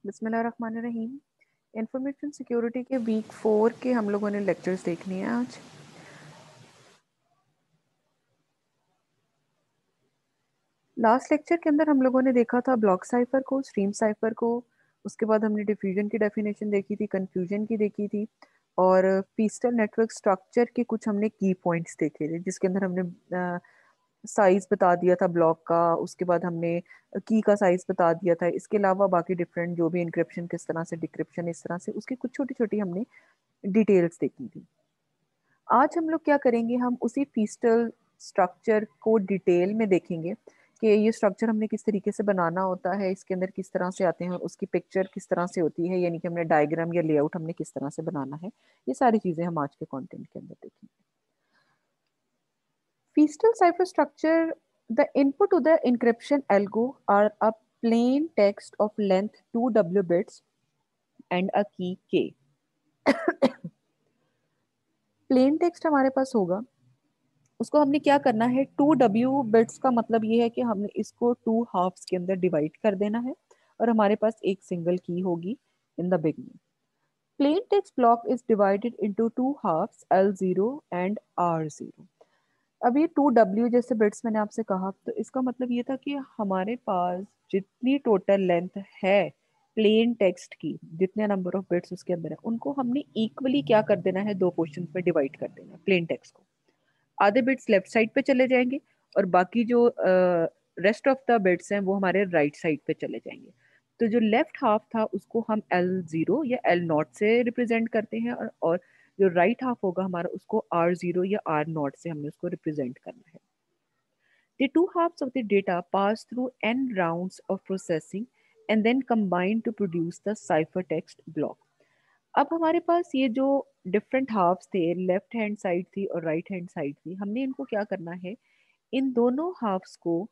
बिस्मिल्लाहिर्रहमानिर्रहीम। Information security के week 4 के हम लोगों ने लेक्चर्स देखने हैं आज। लास्ट लेक्चर के अंदर हम लोगों ने देखा था ब्लॉक साइफर को, स्ट्रीम साइफर को। उसके बाद हमने डिफ्यूजन की डेफिनेशन देखी थी, कन्फ्यूजन की देखी थी, और पीस्टल नेटवर्क स्ट्रक्चर के कुछ हमने की पॉइंट्स देखे थे, जिसके अंदर हमने साइज बता दिया था ब्लॉक का। उसके बाद हमने की का साइज बता दिया था। इसके अलावा बाकी डिफरेंट जो भी इंक्रिप्शन किस तरह से, डिक्रिप्शन इस तरह से, उसकी कुछ छोटी छोटी हमने डिटेल्स देखी थी। आज हम लोग क्या करेंगे, हम उसी पीस्टल स्ट्रक्चर को डिटेल में देखेंगे कि ये स्ट्रक्चर हमने किस तरीके से बनाना होता है, इसके अंदर किस तरह से आते हैं, और उसकी पिक्चर किस तरह से होती है, यानी कि हमने डायग्राम या लेआउट हमने किस तरह से बनाना है। ये सारी चीजें हम आज के कंटेंट के अंदर देखेंगे। Feastal cipher structure, the input to the encryption algo are a plain text of length 2W bits and a key K. Plain text हमारे पास होगा, उसको हमने क्या करना है, 2W बिट्स का मतलब ये है कि हमने इसको 2 हाफ्स के अंदर डिवाइड कर देना है, और हमारे पास एक सिंगल की होगी in the beginning. Plain text block is divided into 2 halves L0 and R0। अब ये 2W जैसे बिट्स मैंने आपसे कहा, तो इसका मतलब ये था कि हमारे पास जितनी टोटल लेंथ है प्लेन टेक्स्ट की, जितने नंबर ऑफ बिट्स उसके अंदर है, उनको हमने इक्वली क्या कर देना है, दो पोर्शन में डिवाइड कर देना है प्लेन टेक्स्ट को। आधे बिट्स लेफ्ट साइड पे चले जाएंगे, और बाकी जो रेस्ट ऑफ द बिट्स हैं वो हमारे राइट साइड पे चले जाएंगे। तो जो लेफ्ट हाफ था उसको हम L0 या L0 से रिप्रेजेंट करते हैं, और जो राइट हाफ होगा हमारा, उसको R0 या R0 से हमने उसको रिप्रेजेंट करना है। The two halves of the data pass through n rounds of processing and then combine to produce the ciphertext block. अब हमारे पास ये जो डिफरेंट हाफ्स थे, लेफ्ट हैंड साइड थी और राइट हैंड साइड थी, हमने इनको क्या करना है, इन दोनों हाफ्स को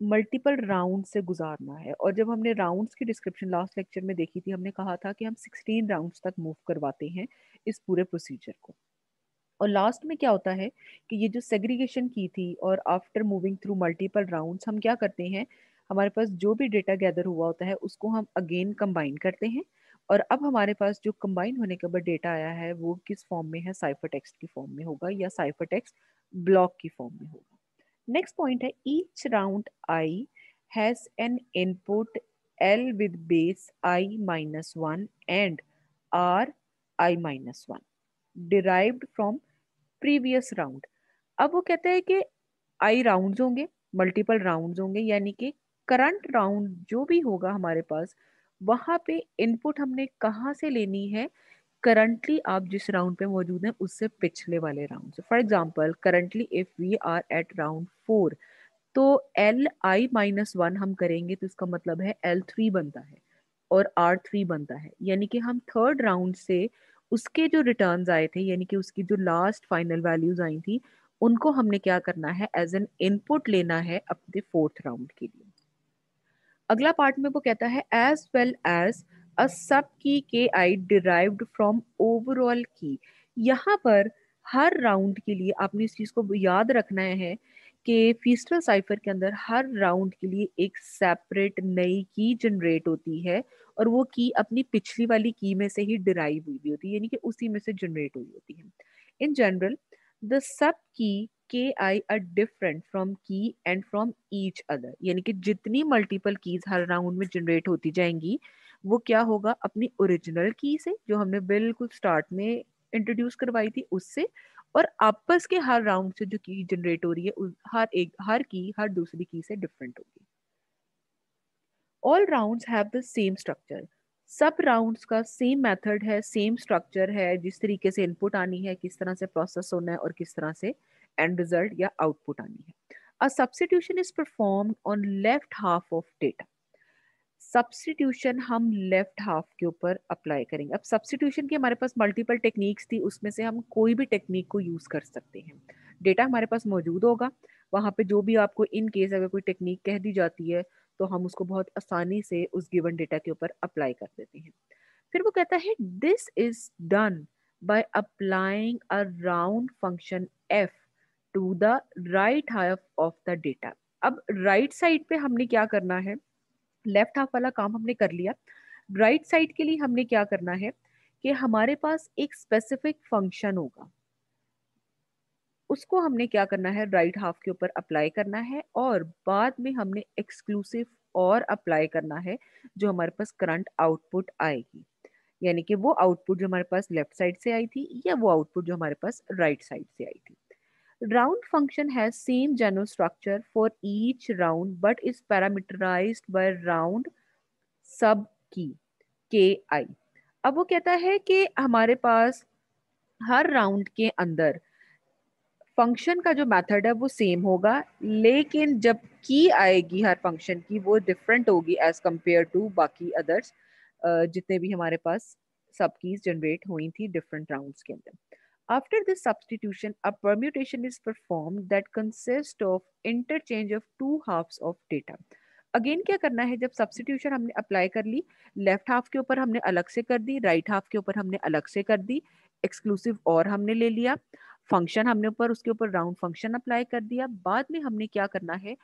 मल्टीपल राउंड से गुजारना है। और जब हमने राउंड्स की डिस्क्रिप्शन लास्ट लेक्चर में देखी थी, हमने कहा था कि हम 16 राउंड्स तक मूव करवाते हैं इस पूरे प्रोसीजर को। और लास्ट में क्या होता है कि ये जो सेग्रीगेशन की थी, और after moving through multiple rounds हम क्या करते हैं, हमारे पास जो भी डेटा गैदर हुआ होता है उसको हम अगेन कंबाइन करते हैं। और अब हमारे पास जो कंबाइन होने के बाद डेटा आया है वो किस फॉर्म में है, साइफर टेक्स्ट की फॉर्म में होगा, या साइफर टेक्स्ट ब्लॉक की फॉर्म में होगा। नेक्स्ट पॉइंट है, each round I has an input L with base I-1 and R I-1 derived from previous round. अब वो कहते हैं कि आई राउंड्स होंगे, मल्टीपल राउंड्स होंगे, यानी कि करंट राउंड जो भी होगा हमारे पास, वहां पे इनपुट हमने कहाँ से लेनी है, करंटली आप जिस राउंड पे मौजूद हैं उससे पिछले वाले राउंड से। For example, currently if we are at round 4, तो Li-1 हम करेंगे तो इसका मतलब है L3 बनता है और R3 बनता है, यानी कि हम थर्ड राउंड से उसके जो रिटर्न्स आए थे, यानी कि उसकी जो लास्ट फाइनल वैल्यूज आई थी, उनको हमने क्या करना है, एज एन इनपुट लेना है अपने फोर्थ राउंड के लिए। अगला पार्ट में वो कहता है, एज वेल एज अ सब की के आई डिराइव्ड फ्रॉम ओवरऑल की। यहाँ पर हर राउंड के लिए आपने इस चीज को याद रखना है कि फीस्टल साइफर के अंदर हर राउंड के लिए एक सेपरेट नई की जनरेट होती है, और वो की अपनी पिछली वाली की में से ही डिराइव हुई भी होती है, यानी कि उसी में से जनरेट हुई होती है। इन जनरल द सब की के आई आर डिफरेंट फ्रॉम की एंड फ्रॉम ईच अदर, यानी कि जितनी मल्टीपल कीज हर राउंड में जनरेट होती जाएंगी, वो क्या होगा, अपनी ओरिजिनल की से जो हमने बिल्कुल स्टार्ट में इंट्रोड्यूस करवाई थी उससे, और आपस के हर राउंड से जो की जनरेट हो रही है हर की हर दूसरी की से डिफरेंट होगी। All rounds have the same structure. सब राउंड्स का सेम मेथड है, सेम स्ट्रक्चर है, जिस तरीके से इनपुट आनी है, किस तरह से प्रोसेस होना है, और किस तरह से एंड रिजल्ट या आउटपुट आनी है। A substitution is performed on left half of data. Substitution हम लेफ्ट हाफ के ऊपर अप्लाई करेंगे। अब सब्स्टिट्यूशन की हमारे पास मल्टीपल टेक्निक्स थी, उसमें से हम कोई भी टेक्निक को यूज कर सकते हैं। डेटा हमारे पास मौजूद होगा, वहां पे जो भी आपको इन केस अगर कोई टेक्निक कह दी जाती है, तो हम उसको बहुत आसानी से उस गिवन डेटा के ऊपर अप्लाई कर देते हैं। फिर वो कहता है, this is done by applying a round function F two the right half of the data. अब राइट साइड पे हमने क्या करना है, लेफ्ट हाफ वाला काम हमने कर लिया। राइट साइड के लिए हमने क्या करना है कि हमारे पास एक स्पेसिफिक फंक्शन होगा, उसको हमने क्या करना है, राइट हाफ के ऊपर अप्लाई करना है, और बाद में हमने एक्सक्लूसिव और अप्लाई करना है जो हमारे पास करंट आउटपुट आएगी, यानी कि वो आउटपुट जो हमारे पास लेफ्ट साइड से आई थी या वो आउटपुट जो हमारे पास राइट साइड से आई थी। Round function has same general structure for each round but is parameterized by round sub key ki। अब वो कहता है कि हमारे पास हर राउंड के अंदर फंक्शन का जो मेथड है वो सेम होगा, लेकिन जब की आएगी हर फंक्शन की वो डिफरेंट होगी एज कंपेयर टू बाकी अदर्स, जितने भी हमारे पास सब कीज जनरेट हुई थी डिफरेंट राउंड्स के अंदर। After this substitution, a permutation is performed that consists of interchange of two halves of data. Again क्या करना है, जब सब्सटीट्यूशन हमने अप्लाई कर ली, लेफ्ट हाफ के ऊपर हमने अलग से कर दी, राइट हाफ के ऊपर हमने अलग से कर दी, एक्सक्लूसिव और हमने ले लिया, फंक्शन हमने ऊपर उसके ऊपर राउंड फंक्शन अप्लाई कर दिया। बाद में हमने क्या करना है,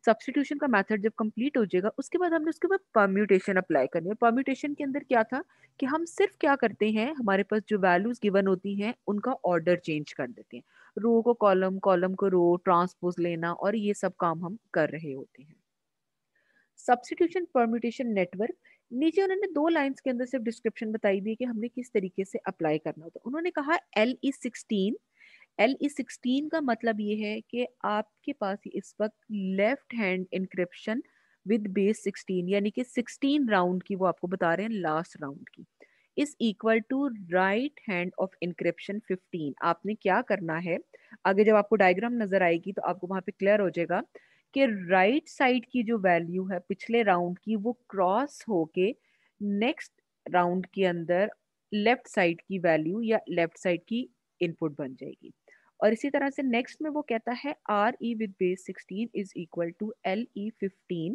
सब्स्टिट्यूशन का मेथड जब कंप्लीट हो जाएगा उसके बाद हमने उसके ऊपर परम्यूटेशन अप्लाई करनी है। परम्यूटेशन के अंदर क्या था कि हम सिर्फ क्या करते हैं, हमारे पास जो वैल्यूज गिवन होती हैं उनका ऑर्डर चेंज कर देते हैं, रो को कॉलम, कॉलम को रो, ट्रांसपोज लेना, और ये सब काम हम कर रहे होते हैं। सब्स्टिट्यूशन परम्यूटेशन नेटवर्क, नीचे उन्होंने 2 लाइंस के अंदर सिर्फ डिस्क्रिप्शन बताई दी है कि हमने किस तरीके से अप्लाई करना होता है। उन्होंने कहा LE16। LE16 का मतलब ये है कि आपके पास इस वक्त left hand encryption with base 16, यानी कि 16 राउंड की वो आपको बता रहे हैं लास्ट राउंड की, is equal to right hand of encryption 15। आपने क्या करना है, आगे जब आपको डायग्राम नजर आएगी तो आपको वहां पे क्लियर हो जाएगा कि राइट साइड की जो वैल्यू है पिछले राउंड की वो क्रॉस होके नेक्स्ट राउंड के अंदर लेफ्ट साइड की वैल्यू या लेफ्ट साइड की इनपुट बन जाएगी। और इसी तरह से नेक्स्ट में वो कहता है R E with base 16 is equal to LE15।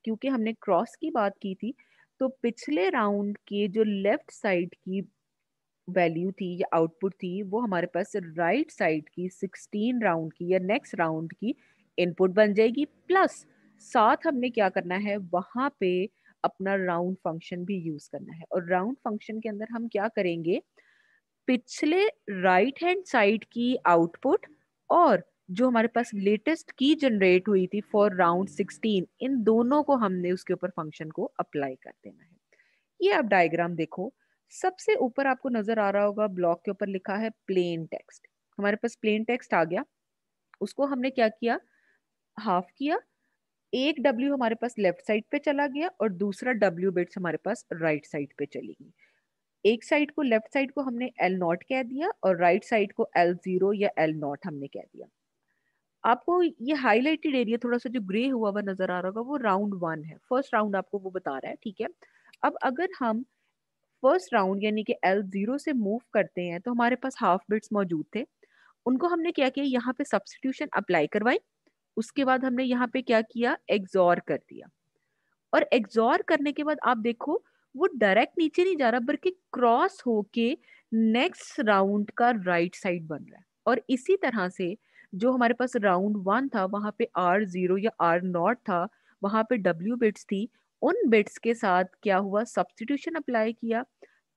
क्योंकि हमने क्रॉस की बात की थी तो पिछले राउंड के जो लेफ्ट साइड की वैल्यू थी या आउटपुट थी वो हमारे पास राइट साइड की 16 राउंड की या नेक्स्ट राउंड की इनपुट बन जाएगी, प्लस साथ हमने क्या करना है वहां पे अपना राउंड फंक्शन भी यूज करना है। और राउंड फंक्शन के अंदर हम क्या करेंगे, पिछले राइट हैंड साइड की आउटपुट और जो हमारे पास लेटेस्ट की जनरेट हुई थी फॉर राउंड 16, इन दोनों को हमने उसके ऊपर फंक्शन को अप्लाई कर देना है। ये आप डायग्राम देखो, सबसे ऊपर आपको नजर आ रहा होगा ब्लॉक के ऊपर लिखा है प्लेन टेक्स्ट। हमारे पास प्लेन टेक्स्ट आ गया, उसको हमने क्या किया, हाफ किया, एक डब्ल्यू हमारे पास लेफ्ट साइड पे चला गया और दूसरा डब्ल्यू बिट्स हमारे पास राइट साइड पे चली गई। एक साइड को, लेफ्ट साइड को हमने एल नॉट कह दिया और राइट साइड को L0 या एल नॉट हमने कह दिया। आपको ये हाईलाइटेड एरिया थोड़ा सा जो ग्रे हुआ हुआ नजर आ रहा होगा वो राउंड 1 है, फर्स्ट राउंड आपको वो बता रहा है, ठीक है। अब अगर हम फर्स्ट राउंड यानी कि L0 से मूव करते हैं तो हमारे पास हाफ बिट्स मौजूद थे, उनको हमने क्या किया, यहाँ पे सब्स्टिट्यूशन अप्लाई करवाई, उसके बाद हमने यहाँ पे क्या किया, एग्जॉर कर दिया। और एग्जॉर करने के बाद आप देखो वो डायरेक्ट नीचे नहीं जा रहा बल्कि क्रॉस होके नेक्स्ट राउंड का राइट साइड बन रहा है। और इसी तरह से जो हमारे पास राउंड 1 था वहां पे R0 या R0 था, वहां पे W बिट्स थी, उन बिट्स के साथ क्या हुआ, सब्स्टिट्यूशन अप्लाई किया,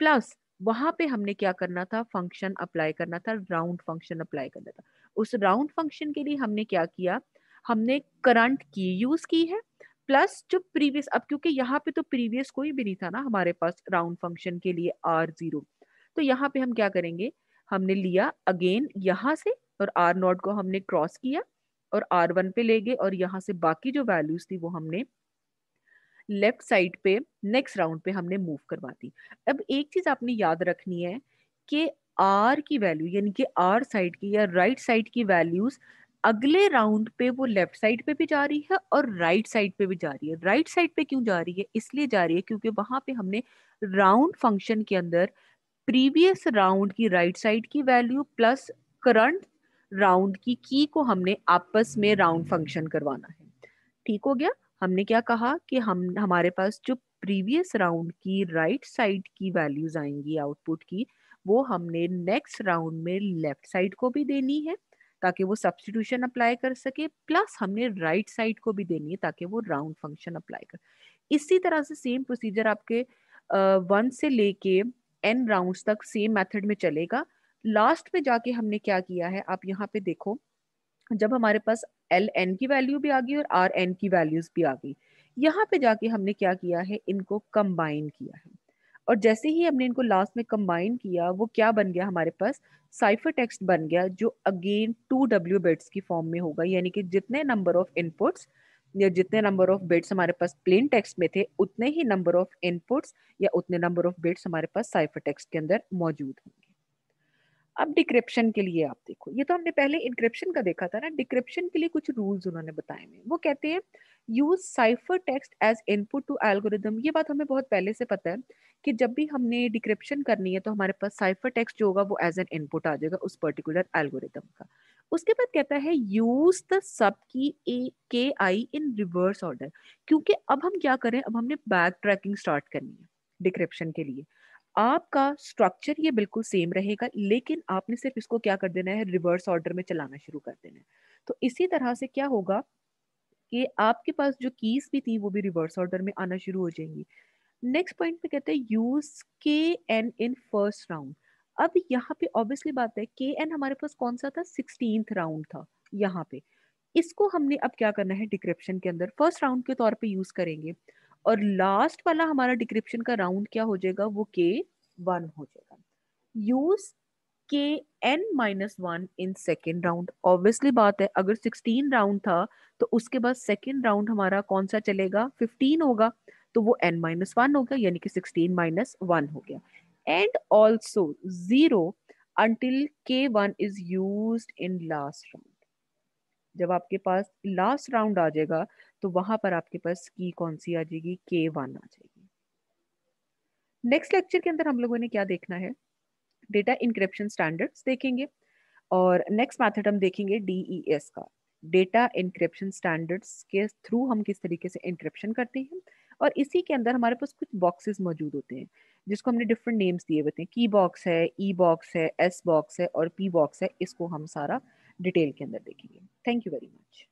प्लस वहां पे हमने क्या करना था, फंक्शन अप्लाई करना था, राउंड फंक्शन अप्लाई करना था। उस राउंड फंक्शन के लिए हमने क्या किया, हमने करंट की यूज की है, प्लस जो प्रीवियस, अब क्योंकि यहाँ पे तो प्रीवियस कोई भी नहीं था ना हमारे पास राउंड फंक्शन के लिए R0, तो यहाँ पे हम क्या करेंगे, हमने लिया अगेन यहाँ से और R0 को हमने क्रॉस किया और R1 पे ले गए और यहाँ से बाकी जो वैल्यूज थी वो हमने लेफ्ट साइड पे नेक्स्ट राउंड पे हमने मूव करवा दी। अब एक चीज आपने याद रखनी है कि आर की वैल्यू यानी कि आर साइड की या राइट साइड की वैल्यूज अगले राउंड पे वो लेफ्ट साइड पे भी जा रही है और राइट साइड पे भी जा रही है। राइट साइड पे क्यों जा रही है, इसलिए जा रही है क्योंकि वहां पे हमने राउंड फंक्शन के अंदर प्रीवियस राउंड की राइट साइड की वैल्यू प्लस करंट राउंड की को हमने आपस में राउंड फंक्शन करवाना है। ठीक हो गया। हमने क्या कहा कि हम हमारे पास जो प्रीवियस राउंड की राइट साइड की वैल्यूज आएंगी आउटपुट की, वो हमने नेक्स्ट राउंड में लेफ्ट साइड को भी देनी है ताकि वो सब्स्टिट्यूशन अप्लाई कर सके, प्लस हमने राइट साइड को भी देनी है ताकि वो राउंड फंक्शन अप्लाई कर। इसी तरह से सेम प्रोसीजर आपके 1 से लेके n राउंड्स तक सेम मेथड में चलेगा। लास्ट में जाके हमने क्या किया है, आप यहाँ पे देखो, जब हमारे पास एल एन की वैल्यू भी आ गई और आर एन की वैल्यूज भी आ गई, यहाँ पे जाके हमने क्या किया है, इनको कंबाइन किया है। और जैसे ही हमने इनको लास्ट में कंबाइन किया, वो क्या बन गया हमारे पास, साइफर टेक्स्ट बन गया, जो अगेन 2W बिट्स की फॉर्म में होगा। यानी कि जितने नंबर ऑफ इनपुट्स या जितने नंबर ऑफ बिट्स हमारे पास प्लेन टेक्स्ट में थे, उतने ही नंबर ऑफ इनपुट्स या उतने नंबर ऑफ बिट्स हमारे पास साइफर टेक्स्ट के अंदर मौजूद होंगे। अब डिक्रिप्शन के लिए आप देखो, ये तो हमने पहले इंक्रिप्शन का देखा था ना, डिक्रिप्शन के लिए कुछ रूल्स उन्होंने बताए हैं। वो कहते हैं use cipher text as input to algorithm. ये बात हमें बहुत पहले से पता है कि जब भी हमने डिक्रिप्शन करनी है तो हमारे पास साइफर टेक्स्ट जो होगा वो एज एन इनपुट आ जाएगा उस पर्टिकुलर एल्गोरिदम का। उसके बाद कहता है यूज द सब की ए के आई इन रिवर्स ऑर्डर। क्योंकि अब हम क्या करें, अब हमने बैक ट्रैकिंग स्टार्ट करनी है डिक्रिप्शन के लिए। आपका स्ट्रक्चर ये बिल्कुल सेम रहेगा, लेकिन आपने सिर्फ इसको क्या कर देना है, रिवर्स ऑर्डर में चलाना शुरू कर देना है। तो इसी तरह से क्या होगा कि आपके पास जो कीज भी थी वो भी रिवर्स ऑर्डर में आना शुरू हो जाएंगी। नेक्स्ट पॉइंट पे कहते हैं यूज के एन इन फर्स्ट राउंड। अब यहाँ पे ऑब्वियसली बात है, के एन हमारे पास कौन सा था, 16th राउंड था यहाँ पे। इसको हमने अब क्या करना है, डिक्रिप्शन के अंदर फर्स्ट राउंड के तौर पे यूज करेंगे। और लास्ट वाला हमारा डिक्रिप्शन का राउंड क्या हो जाएगा, वो K1 हो जाएगा। Use Kn-1 in second round. Obviously बात है, अगर 16 राउंड था तो उसके बाद सेकेंड राउंड हमारा कौन सा चलेगा, 15 होगा। तो वो n-1 हो गया, यानी कि 16-1 हो गया। And also 0 until K1 is used in last round। जब आपके पास लास्ट राउंड आ जाएगा तो वहां पर आपके पास की कौन सी आ जाएगी, K1 आ जाएगी। नेक्स्ट लेक्चर के अंदर हम लोगों ने क्या देखना है, डेटा इंक्रिप्शन स्टैंडर्ड्स देखेंगे। और नेक्स्ट मेथड हम देखेंगे DES का, डेटा इंक्रिप्शन स्टैंडर्ड्स के थ्रू हम किस तरीके से इंक्रिप्शन करते हैं। और इसी के अंदर हमारे पास कुछ बॉक्सेस मौजूद होते हैं जिसको हमने डिफरेंट नेम्स दिए हुए हैं, की बॉक्स है, ई बॉक्स है, एस बॉक्स है और पी बॉक्स है। इसको हम सारा डिटेल के अंदर देखेंगे। Thank you very much.